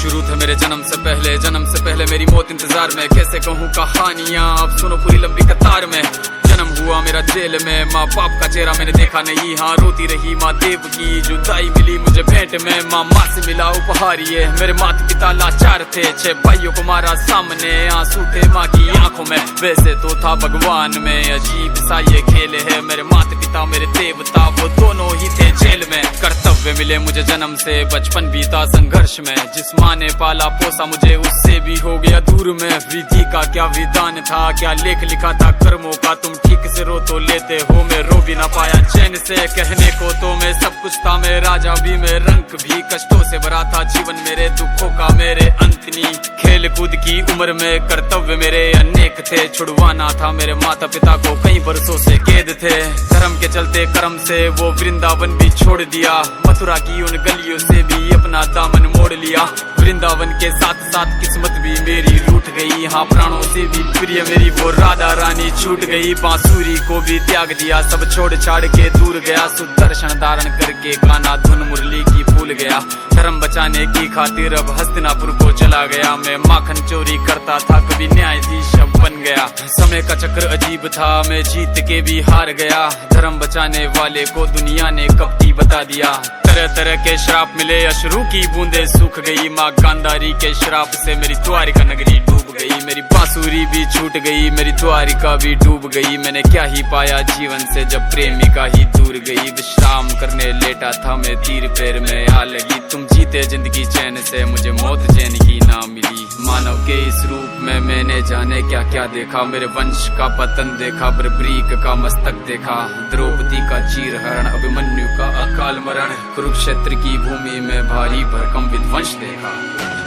शुरू थे मेरे जन्म से पहले मेरी मौत इंतजार में। कैसे कहूँ कहानियाँ, अब सुनो पूरी लंबी कतार में। जन्म हुआ मेरा जेल में, माँ बाप का चेहरा मैंने देखा नहीं। हाँ रोती रही माँ देव की, जुदाई मिली मुझे भेंट में। माँ से मिला उपहार ये, मेरे माता पिता लाचार थे। 6 भाइयों को मारा सामने, आंसू थे माँ की आंखों में। वैसे तो था भगवान में, अजीब सा ये खेल है। मेरे माता पिता मेरे देवता, वो दोनों ही थे जेल में। कर्तव्य मिले मुझे जन्म से, बचपन बीता संघर्ष में। जिस माँ ने पाला पोसा मुझे, उससे भी हो गया दूर में। विधि का क्या विधान था, क्या लेख लिखा था कर्मों का। तुम ठीक से रो तो लेते हो, मैं रो भी ना पाया चैन से। कहने को तो मैं सब कुछ था, मैं राजा भी, मैं रंक भी। कष्टों से भरा था जीवन मेरे, दुखों का मेरे अंत नहीं। खेल कूद की उम्र में कर्तव्य मेरे अनेक थे। छुड़वाना था मेरे माता पिता को, कई बरसों से कैद थे। धर्म के चलते कर्म से वो वृंदावन भी छोड़ दिया। मथुरा की उन गलियों से भी अपना दामन मोड़ लिया। वृंदावन के साथ साथ किस्मत भी मेरी रूठ गई। हाँ प्राणों से भी प्रिय मेरी वो राधा रानी छूट गई। बांसुरी को भी त्याग दिया, सब छोड़ छाड़ के दूर गया। सुदर्शन धारण करके गाना धुन मुरली की भूल गया। धर्म बचाने की खातिर अब हस्तिनापुर को चला गया। मैं माखन चोरी करता था, कभी न्यायाधीश अब बन गया। समय का चक्र अजीब था, मैं जीत के भी हार गया। धर्म बचाने वाले को दुनिया ने कपटी बता दिया। तरह तरह के श्राप मिले, अश्रु की बूंदे सूख गई। माँ गांधारी के श्राप से मेरी द्वारिका नगरी डूब गई। मेरी बांसुरी भी छूट गई, मेरी द्वारिका भी डूब गई। मैंने क्या ही पाया जीवन से, जब प्रेमिका ही दूर गई। विश्राम करने लेटा था मैं, तीर पैर में आ लगी। तुम जीते जिंदगी चैन से, मुझे मौत चैन की ना मिली। मानव के इस रूप में मैंने जाने क्या क्या देखा। मेरे वंश का पतन देखा, बर्बरीक का मस्तक देखा। द्रौपदी का चीरहरण, अभिमन्यु का अकाल मरण। कुरुक्षेत्र की भूमि में भारी भरकम विध्वंस देखा।